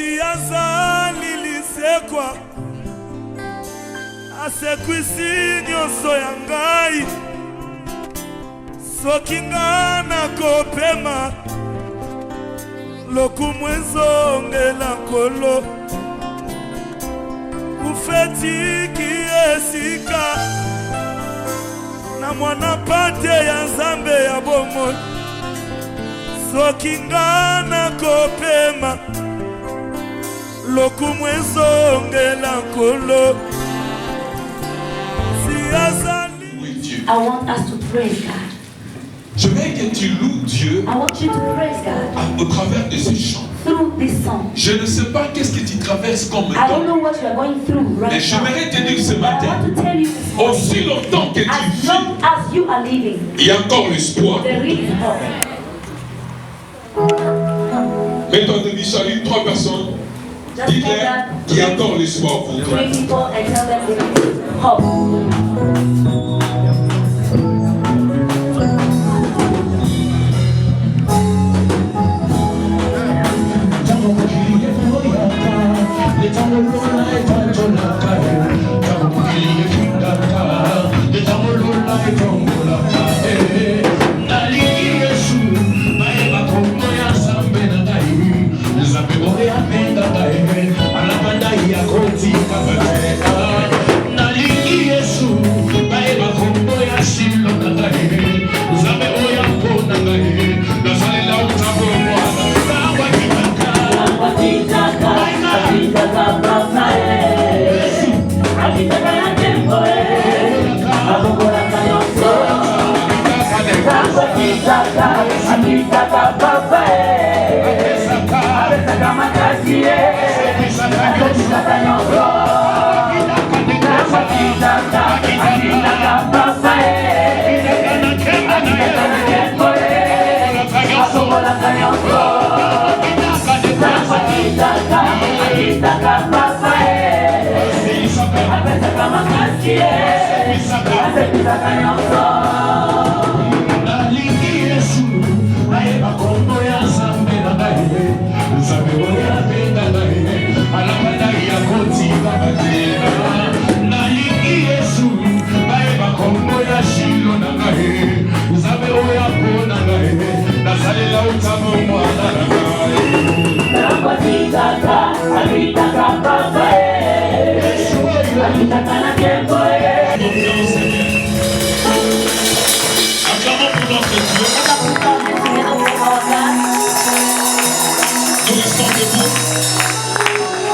Si azali lisekwa asekwisi nyonso ya ngai soki nga nakopema lokumu ezongela nkolo ufetiki esika na mwana pate ya nzambe ya bomoi soki nga nakopema lokumu ezongela nkolo si azali. I want us to praise God. Je veux que tu loues Dieu I want you to praise God au travers de ces chants. through this song. Je ne sais pas qu'est-ce que tu traverses comme I don't temps. know what you are going through right Mais now. j'aimerais te dire ce But I matin, want to tell you this morning, aussi longtemps que tu as vis, long as you are living, il y a encore l'espoir. there is hope. Mets-toi debout, salue 3 personnes. Just Dis-leur like that, qu'il y a encore l'espoir pour toi. 3 people and tell them there is hope.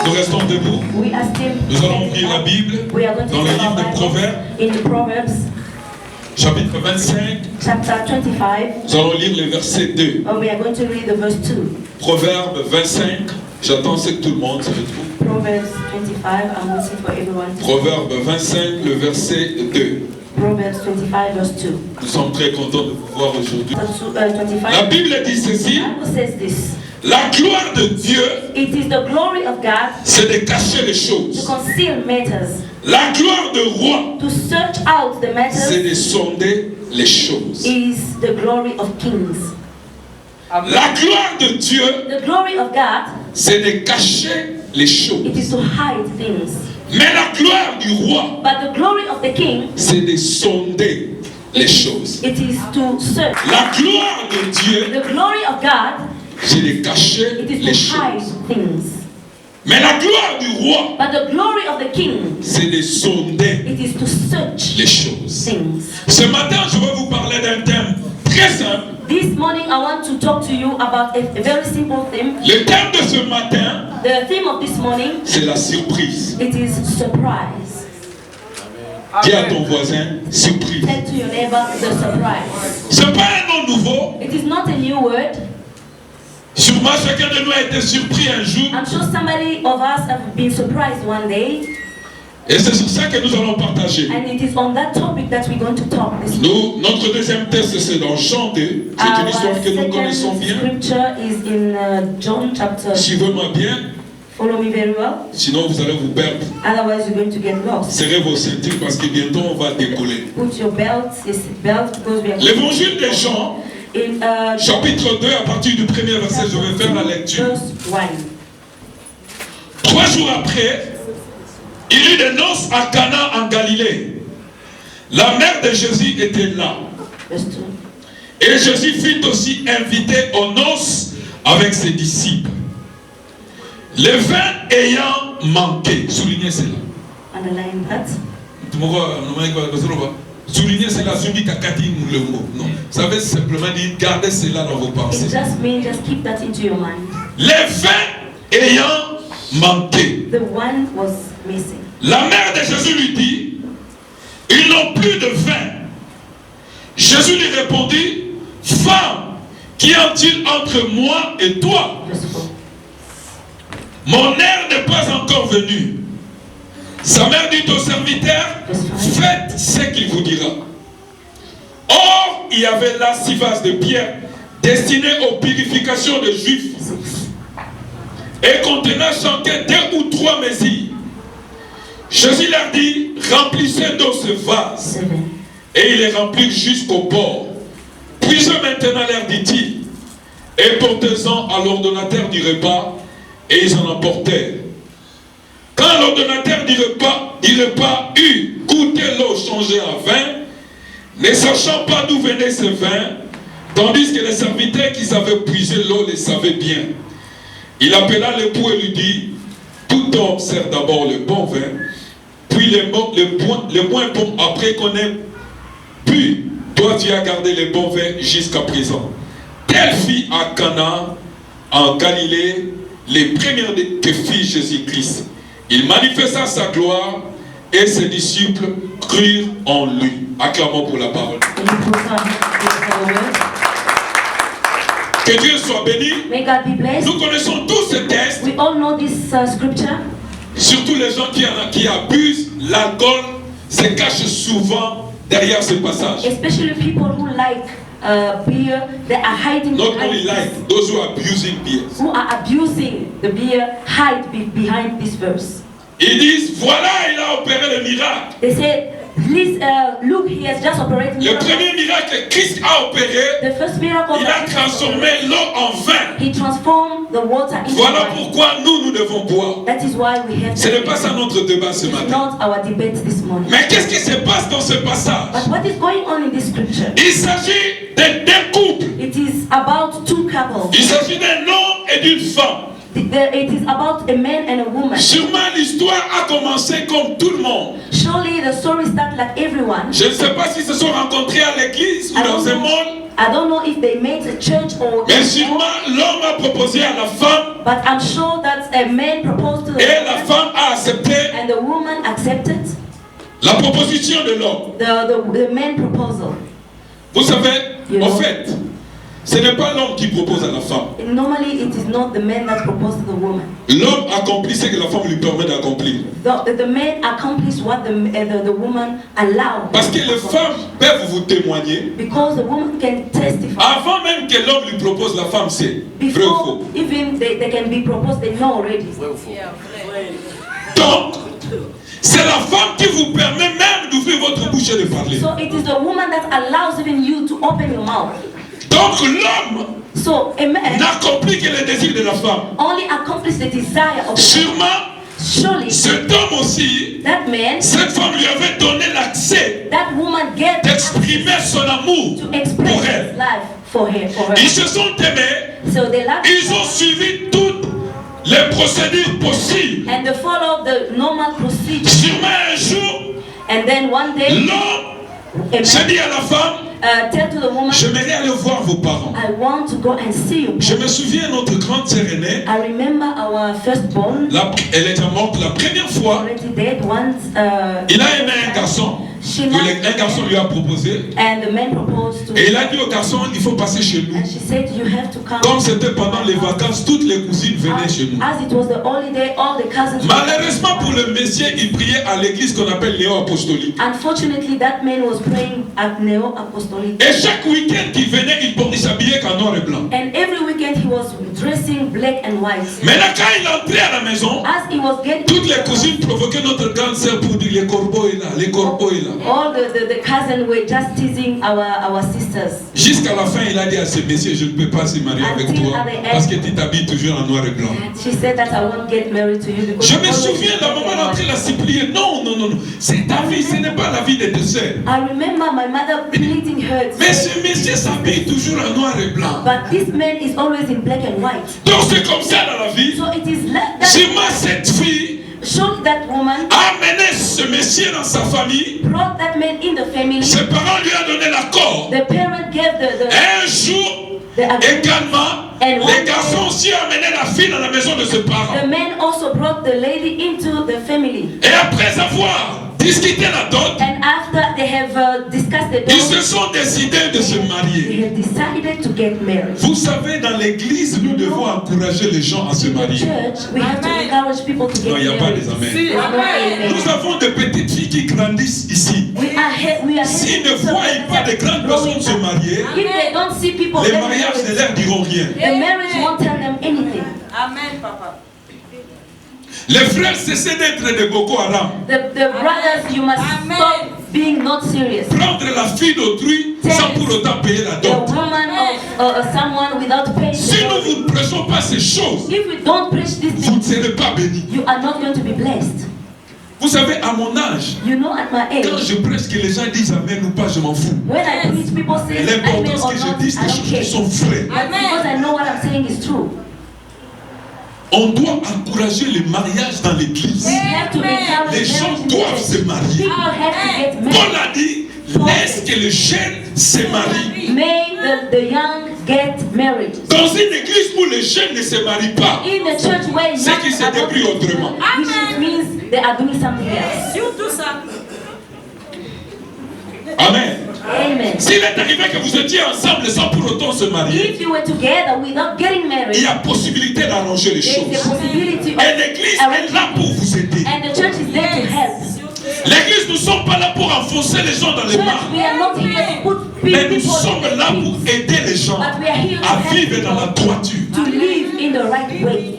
Nous restons debout. Nous allons ouvrir la Bible dans le livre de Proverbes, chapitre 25. Nous allons lire le verset 2. Proverbe 25. J'attends ce que tout le monde se retrouve. Proverbe 25, le verset 2. Nous sommes très contents de vous voir aujourd'hui. La Bible dit ceci. La gloire de Dieu, c'est de cacher les choses. La gloire de roi, c'est de sonder les choses. La gloire de Dieu, c'est de cacher les choses. Mais la gloire du roi, c'est de sonder les choses. La gloire de Dieu, c'est de cacher les choses. Mais la gloire du roi, c'est de sonder les choses. Ce matin, je vais vous parler d'un thème très simple. This morning I want to talk to you about a very simple theme. Le thème de ce matin, the theme of this morning, c'est la surprise. It is surprise. Dis à ton voisin, surprise. Tell to your neighbor the surprise. C'est pas un nom nouveau. It is not a new word. Sûrement chacun de nous a été surpris un jour. I'm sure somebody of us have been surprised one day. Et c'est sur ça que nous allons partager. And it is on that topic that we're going to talk this morning. Notre deuxième texte, c'est dans Jean 2. C'est une histoire que nous connaissons bien. Scripture is in John chapter. Suivez-moi bien. Follow me very well. Sinon, vous allez vous perdre. Otherwise, you're going to get lost. Serrez vos ceintures parce que bientôt on va décoller. Put your belts, your seatbelt, because we are. L'évangile de Jean, chapitre 2, à partir du premier verset, je vais faire la lecture. Verse 1. 3 jours après, il y eut des noces à Cana en Galilée. La mère de Jésus était là. Et Jésus fut aussi invité aux noces avec ses disciples. Le vin ayant manqué, soulignez cela. Soulignez cela, non. Ça veut simplement dire gardez cela dans vos pensées. Le vin ayant manqué. La mère de Jésus lui dit, ils n'ont plus de vin. Jésus lui répondit, femme, qu'y a-t-il entre moi et toi? Mon heure n'est pas encore venue. Sa mère dit au serviteur, faites ce qu'il vous dira. Or, il y avait là 6 vases de pierre destinés aux purifications des Juifs et contenant chacun 2 ou 3 messes. Jésus leur dit, remplissez d'eau ce vase. Et il les remplit jusqu'au bord. Puisez maintenant, leur dit-il, et portez-en à l'ordonnateur du repas, et ils en emportèrent. Quand l'ordonnateur du repas eut goûté l'eau changée en vin, ne sachant pas d'où venait ce vin, tandis que les serviteurs qui savaient puiser l'eau le savaient bien, il appela l'époux et lui dit, tout homme sert d'abord le bon vin, puis le moins bon après qu'on ait bu. Toi tu as gardé le bon vin jusqu'à présent. Telle fit à Cana en Galilée les premières que fit Jésus-Christ. Il manifesta sa gloire et ses disciples crurent en lui. Acclamons pour la parole. Que Dieu soit béni. Nous connaissons tous ce texte. We all know this scripture. Surtout les gens qui abusent l'alcool se cachent souvent derrière ce passage. Especially people who like beer, they are hiding. Not only like, those who are abusing beer. Who are abusing the beer hide behind this verse. Ils disent, voilà, il a opéré le miracle. They say, please look, he has just operated. Le premier miracle que Christ a opéré, the first miracle il a transformé l'eau en vin. He transformed the water into Voilà wine. pourquoi nous devons boire. That is why we have. Ce n'est pas ça notre débat ce matin. Not our debate this morning. Mais qu'est-ce qui se passe dans ce passage? But what is going on in this scripture? Il s'agit d'un couple. It is about 2 couples. Il s'agit d'un homme et d'une femme. It is about a man and a woman. Sûrement l'histoire a commencé comme tout le monde. Surely the story started like everyone. Je ne sais pas s'ils se sont rencontrés à l'église ou dans un mall. I don't know if they met at church or. Mais sûrement l'homme a proposé à la femme. But I'm sure that a man proposed to the et la femme a accepté. And the woman accepted. La proposition de l'homme. The man proposal. Vous savez, en fait, ce n'est pas l'homme qui propose à la femme. Normally, it is not the man that proposed to the woman. L'homme accomplit ce que la femme lui permet d'accomplir. The man accomplishes what the woman allows. Parce que les femmes peuvent vous témoigner. Because the woman can testify. Avant même que l'homme lui propose, la femme sait. Vrai ou faux? Even they can be proposed, they know already. Vrai ou faux? Donc, c'est la femme qui vous permet même d'ouvrir votre bouche et de parler. So it is the woman that allows even you to open your mouth. Donc l'homme n'accomplit que le désir de la femme. Only accomplishes the desire of Sûrement, cet homme aussi, cette femme lui avait donné l'accès d'exprimer son amour pour elle. Ils se sont aimés, ils ont suivi toutes les procédures possibles. Sûrement un jour, l'homme se dit à la femme, j'aimerais aller voir vos parents. Je me souviens notre grande sœur aînée. Elle était morte la première fois. Il a aimé un garçon. Un garçon lui a proposé. Et il a dit au garçon, il faut passer chez nous. Comme c'était pendant les vacances, toutes les cousines venaient chez nous. Malheureusement pour le monsieur, il priait à l'église qu'on appelle néo-apostolique. Et chaque week-end qu'il venait, il s'habillait qu'en noir et blanc. dressing black and white. Maintenant, quand il entrait à la maison, toutes les cousines provoquaient notre grande sœur pour dire les corbeaux est là, les corbeaux est là. All the cousins were just teasing our sisters. Jusqu'à la fin, il a dit à ce monsieur, je ne peux pas se marier avec toi parce que tu t'habilles toujours en noir et blanc. She said that I won't get married to you because je me souviens, la maman d'entrée l'a supplié. Non, non, non, non. C'est ta vie, ce n'est pas la vie de tes sœurs. I remember my mother pleading her. Mais ce monsieur s'habille toujours en noir et blanc. But this man is always in black and white. Donc c'est comme ça dans la vie. So it is like that. Si moi cette fille that woman a amené ce monsieur dans sa famille, brought that man in the family. Ses parents lui ont donné l'accord. The parent gave the un jour également, les garçons aussi ont amené la fille dans la maison de ses parents. The man also brought the lady into the family. Et après avoir discuté la dot, and after they have discussed the dot, ils se sont décidés de se marier. They have decided to get married. Vous savez, dans l'église, nous devons encourager les gens à se marier. Church, we have to encourage people to get non, il n'y a pas des amens. Nous avons de petites filles qui grandissent ici. S'ils ne voient pas de grandes personnes se marier, les mariages ne leur diront rien. The marriage won't tell them anything. Amen, papa. Les frères, cessez d'être de Boko Haram. The brothers, you must stop being not serious. Prendre la fille d'autrui sans pour autant payer la dot. The woman of someone without paying. Si nous ne prêchons pas ces choses, if we don't preach this vous ne serez pas bénis. You are not going to be blessed. Vous savez, à mon âge, you know, at my age, quand je prêche que les gens disent amen ou pas, je m'en fous. When I preach, people say l'important c'est que je dise des choses qui sont vraies. Because I know what I'm saying is true. On doit encourager les mariages dans l'église. Les gens doivent se marier. Paul a dit, laisse que les jeunes se marient. May the young get married. Dans une église où les jeunes ne se marient pas, c'est qu'ils se débrouillent autrement. Which means they are doing something else. You do ça. Amen. Amen. S'il est arrivé que vous étiez ensemble sans pour autant se marier, if you were together without getting married, il y a possibilité d'arranger les choses. Et l'église est là pour vous aider. And the church is there to help. L'église, nous ne sommes pas là pour enfoncer les gens dans les mains. Mais nous sommes là pour aider les gens à vivre dans la droiture. To live in the right way.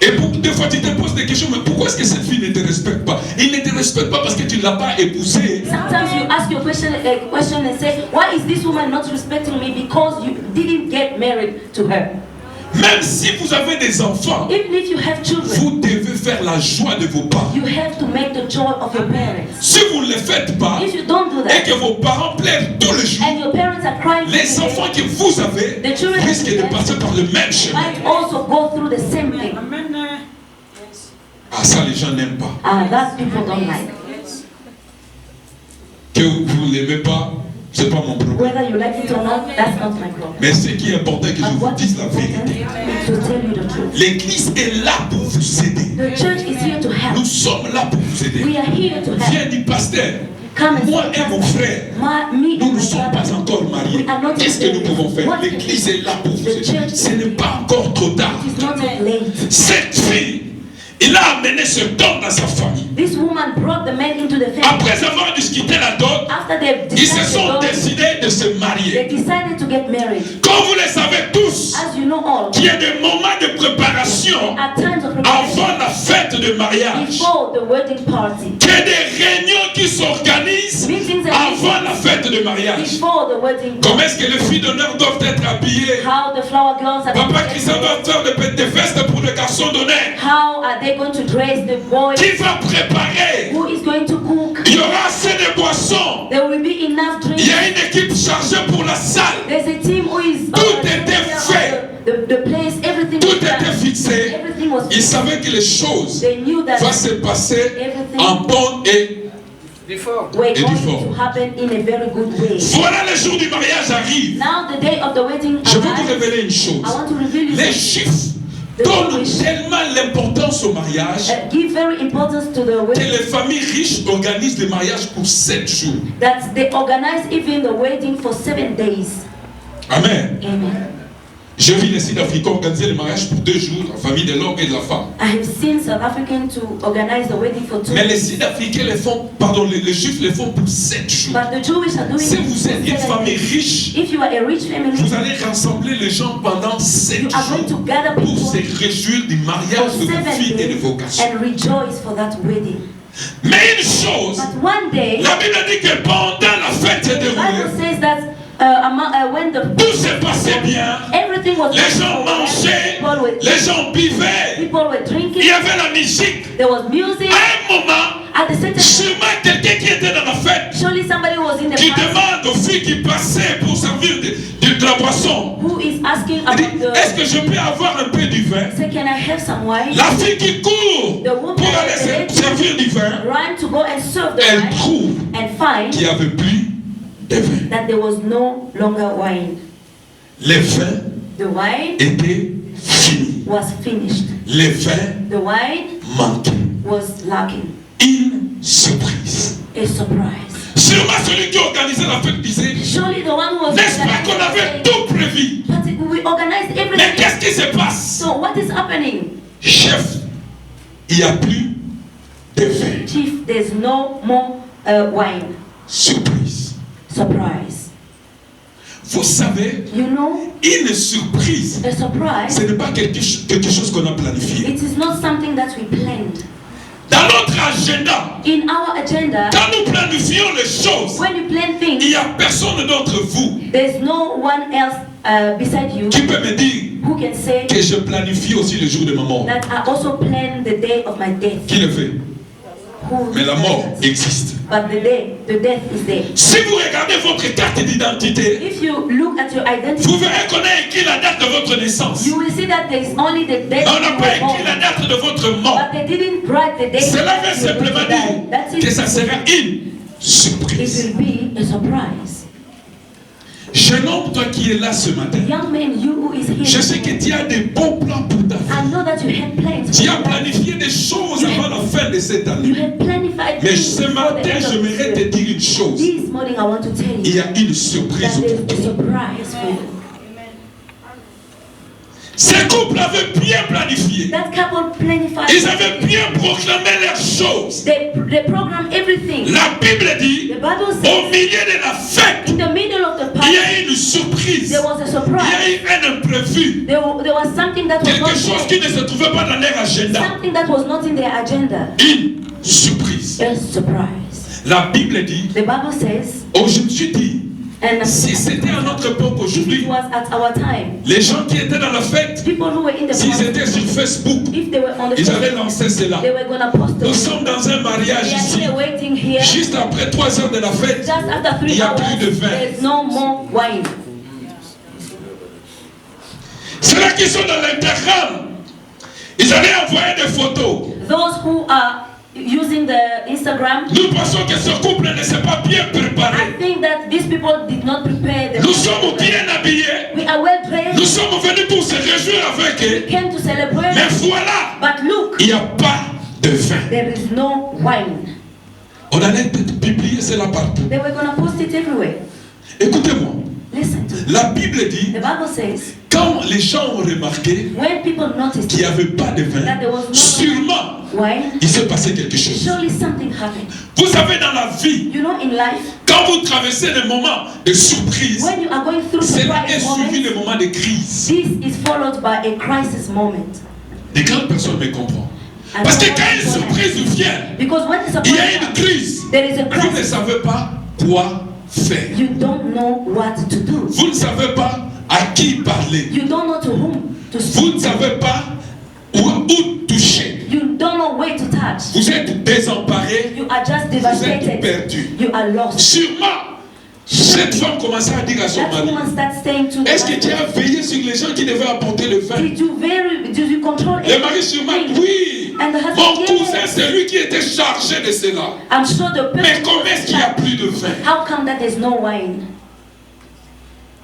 Et des fois tu te poses des questions, mais pourquoi est-ce que cette fille ne te respecte pas? Il ne te respecte pas parce que tu ne l'as pas épousée. Sometimes you ask your question and say, why is this woman not respecting me? Because you didn't get married to her. Même si vous avez des enfants, even if you have children, vous devez faire la joie de vos parents. You have to make the joy of your parents. Si vous ne le faites pas, if you don't do that, et que vos parents pleurent tous les jours, and your parents are crying, les enfants que vous avez risquent de passer par le même chemin. Might also go through the same thing. Ah, ça les gens n'aiment pas. Ah, that people don't like. Que vous ne l'aimez pas, c'est pas mon problème. Whether you like it or not, that's not my problem. Mais ce qui est important, c'est que je vous dise la vérité. L'église est là pour vous aider. The church is here to help. Nous sommes là pour vous aider. We are here to help. Viens du pasteur. Moi et mon frère, nous ne sommes pas encore mariés. Qu'est-ce que nous pouvons faire? L'église est là pour vous aider. Ce n'est pas encore trop tard. Cette fille, il a amené ce don dans sa famille. This woman brought the man into the family. Après avoir discuté la dot, ils se sont décidés de se marier. They decided to get married. Comme vous le savez tous, as you know all, il y a des moments de préparation avant la fête de mariage. Before the wedding party. Il y a des réunions qui s'organisent avant la fête de mariage. Before the wedding party. Comment est-ce que les filles d'honneur doivent être habillées? How the flower girls are. Papa Christian doit faire des vestes pour les garçons d'honneur. How are they going to dress the boys? Qui va préparer? Who is going to cook? Il y aura assez de boissons. There will be enough drinks. Il y a une équipe chargée pour la salle. There's a team who is. Tout était fait. The place, everything. Tout était fixé. Everything was. Ils savaient que les choses vont se passer en bon et We're going to happen in a very good way. Voilà, le jour du mariage arrive. Now the day of the wedding Je veux vous révéler une chose. I want to reveal you les Juifs donnent tellement l'importance au mariage give very importance to the que les familles riches organisent le mariage pour 7 jours. That they organize even the wedding for 7 days. Amen. Amen. J'ai vu les Sud-Africains organiser le mariage pour 2 jours, la famille de l'homme et de la femme. I have seen South Africans to organize the wedding for 2 Mais les Sud-Africains les font, pardon, les Juifs les font pour 7 jours. But the Jewish are doing Si vous êtes une famille riche, if you are a rich family, vous allez rassembler les gens pendant 7 you are going to jours gather pour people se réjouir du mariage de vos filles et de vos garçons. and rejoice for that wedding. Mais une chose, But one day, la Bible dit que pendant la fête s'est the Bible déroulée, says that when the tout s'est passé bien. everything was Les gens mangeaient, les gens buvaient, people were il drinking, y avait la musique. there was music. À un moment, At the certain sûrement quelqu'un qui était dans la fête, surely somebody was in the qui party demande aux filles qui passaient pour servir de la boisson, who is asking il dit, about est-ce que je peux avoir un peu du vin? say, can I have some wine? La fille qui court pour aller servir du vin, Run to go and serve the elle wine trouve and find qu'il n'y avait plus de vin. that there was no longer wine. Les vins The wine étaient finis. was finished. Les vins The wine manquaient. was lacking. Une surprise. A surprise. Sûrement celui qui organisait la fête disait, Surely the one who was n'est-ce pas qu'on avait tout prévu? but we organized Mais everything. qu'est-ce qui se passe? So what is happening? Chef, il n'y a plus de vin. Chief, there's no more wine. Surprise. Surprise. Vous savez, You know, une surprise, a surprise, ce n'est pas quelque chose qu'on a planifié. it is not something that we planned. Dans notre agenda, In our agenda, quand nous planifions les choses, when you plan il things, n'y a personne d'entre vous there's no one else beside you qui peut me dire who can say que je planifie aussi le jour de ma mort. that I also plan the day of my death. Qui le fait? Who Mais la does mort that? existe. But the death is there. Si vous regardez votre carte d'identité, If you look at your identity, vous verrez qu'on a écrit la date de votre naissance. you will see that there is only the date On n'a you pas were écrit born. la date de votre mort. But they didn't write the date Cela that veut you were going simplement to die. That's dire que ça it. sera une It surprise. will be a surprise. Jeune homme, toi qui es là ce matin, Young man, you who is here, je sais que tu as des bons plans pour ta vie. I know that you had plans. Tu as planifié des choses avant la fin de cette You année. had planified Mais things ce before the matin, end of j'aimerais this te year. dire une chose. This morning, I want to tell Il you y a une surprise that pour there's a toi. surprise for you. Ces couples avaient bien planifié. That couple planified. Ils avaient bien proclamé leurs choses. They program everything. La Bible dit, The Bible au says, milieu de la fête, in the middle of the il y party, a une surprise. there was a Il y surprise. a eu un imprévu. There was something that was Quelque not chose there. qui ne se trouvait pas dans leur agenda. Something that was not in their agenda. Une surprise. A surprise. La Bible dit, The Bible says, oh, je me suis dit, and si c'était à notre époque if aujourd'hui, it was at our time, les gens qui étaient dans la fête, people who were in the s'ils party, étaient sur Facebook, if they were on the ils allaient Facebook, lancer cela. they were going to post Nous it. sommes dans un mariage They are ici. here waiting here. Juste après 3 heures de la fête, Just after il 3 n'y a hours, plus de vin. there's no more wine. Ceux-là qui sont dans l'Instagram, ils allaient envoyer des photos. Those who are using the Instagram, Nous pensons que ce couple ne s'est pas bien I préparé. think that these people did not prepare the Nous sommes bien habillés. We are well Nous dressed. sommes venus pour se réjouir avec eux. We came to celebrate. Mais voilà, But look, il n'y a pas de vin. there is no wine. On allait peut-être publier cela partout. They were going to post it everywhere. Écoutez-moi, Listen to me. la Bible dit, The Bible says, quand les gens ont remarqué when people noticed qu'il n'y avait pas de vin, that there was no sûrement wine, il s'est passé quelque chose. surely something happened. Vous savez, dans la vie, You know, in life, quand vous traversez des moments de surprise, when you are going through cela est surprise suivi moments, des moments de crise. this is followed by a crisis moment. Des grandes personnes me comprennent. And Parce que no one quand une is gonna- surprise vient, Because when the il y surprise a une comes, crise. there is a Vous ne crisis. savez pas quoi faire. You don't know what to do. Vous ne savez pas à qui parler. You don't know to whom to Vous speak. ne savez pas où toucher. You don't know where to touch. Vous êtes désemparé. You are just Vous êtes devastated. perdu. You are lost. Sûrement, cette femme commençait à dire à son That mari, woman starts saying to the est-ce que tu husband, as veillé sur les gens qui devaient apporter le vin? did you control Le mari sûrement, everything? oui. And the husband, Mon yes. cousin, c'est lui qui était chargé de cela. I'm sure the Mais person comment est-ce qu'il n'y a plus de vin? How come that there's no wine?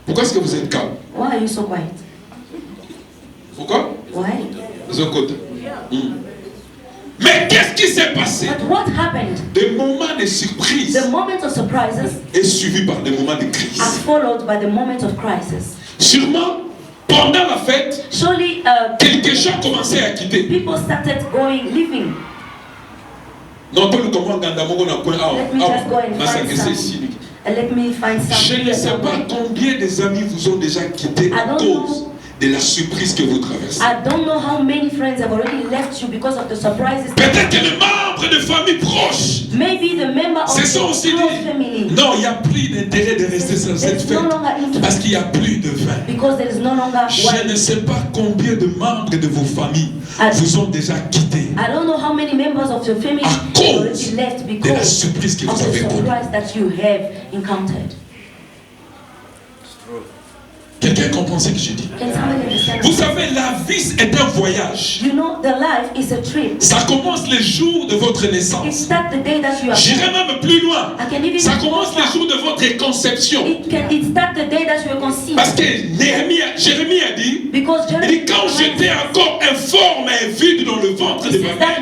Pourquoi est-ce que vous êtes calme? Why are you so quiet? Pourquoi? Why? De ce côté. Mais qu'est-ce qui s'est passé? But what happened? Des moments de surprise The moment of surprises est suivi par des moments de are crise. followed by the moment of crisis. Sûrement, pendant la fête, surely, quelques gens commençaient à quitter. People started leaving. Non, tout le comment Gandamongo n'a point Let me just go and find some. Let me find some. Je ne sais pas combien des amis vous ont déjà quitté à cause de la surprise que vous traversez. I don't know how many friends have already left you because of the surprises. Peut-être que les membres de famille proches maybe the member of se sont aussi dit family. non, il n'y a plus d'intérêt de rester sur cette fête parce qu'il n'y a plus de vin. Because there is no longer je ne sais pas combien de membres de vos familles vous ont déjà quitté I don't know how many members of your family à cause left because de la surprise que vous avez connue. That you have encountered. Quelqu'un comprend ce que je dis? Vous savez, la vie est un voyage. You know, the life is a trip. Ça commence le jour de votre naissance. J'irai même plus loin. Ça commence le jour de votre conception. Parce que Jérémie a dit, quand j'étais encore informe et vide dans le ventre de ma mère,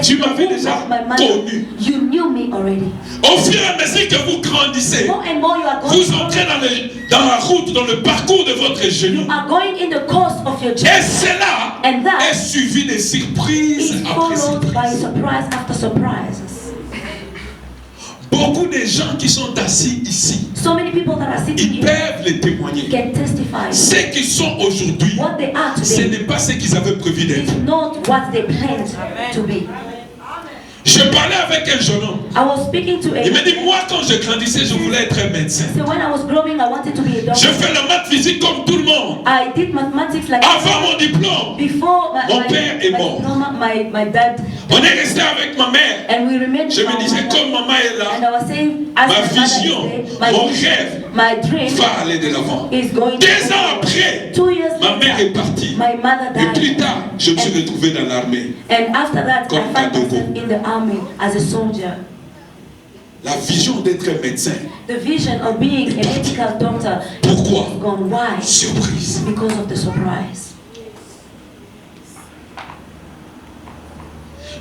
tu m'avais déjà connu. Au fur et à mesure que vous grandissez, vous entrez dans la route, dans le parcours de votre genou. Et cela est suivi de surprises après surprises. Beaucoup de gens qui sont assis ici, ils peuvent les témoigner. Ce qu'ils sont aujourd'hui, ce n'est pas ce qu'ils avaient prévu d'être. Je parlais avec un jeune homme. Il m'a dit, moi quand je grandissais, je voulais être un médecin. Je fais la maths physique comme tout le monde. Avant mon diplôme, mon père est mort. On est resté avec ma mère. Je me disais, comme maman est là, ma vision, mon rêve va aller de l'avant. 2 ans après, ma mère est partie. Et plus tard, je me suis retrouvé dans l'armée. Comme Kadogo. As a soldier. La vision d'être un médecin. The vision of being a medical doctor. Pourquoi? Gone. Why? Surprise. Because of the surprise.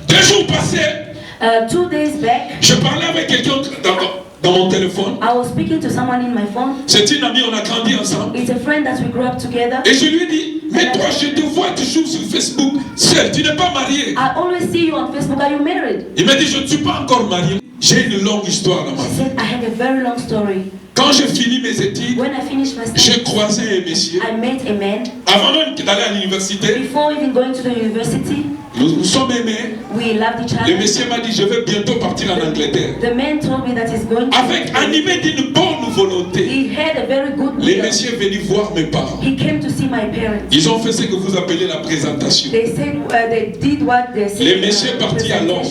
2 jours passés. 2 days back. Je parlais avec quelqu'un dans mon téléphone. I was speaking to someone in my phone. C'est une amie, on a grandi ensemble. It's a friend that we grew up together. Et je lui ai dit, mais toi je te vois toujours sur Facebook, seul, tu n'es pas marié. I always see you on Facebook. Are you married? Il m'a dit, je ne suis pas encore marié. J'ai une longue histoire dans ma vie. I had a very long story. Quand j'ai fini mes études, when I finished my studies, j'ai croisé un monsieur. I met a man. Avant même d'aller à l'université, before even going to the university, nous sommes aimés. We loved each other. Le monsieur m'a dit, je vais bientôt partir en Angleterre. The man told me that he's going to avec animé d'une bonne volonté. He had a very good le monsieur est venu voir mes parents. He came to see my parents. Ils ont fait ce que vous appelez la présentation. They said, they did what they said. Le monsieur est parti à Londres.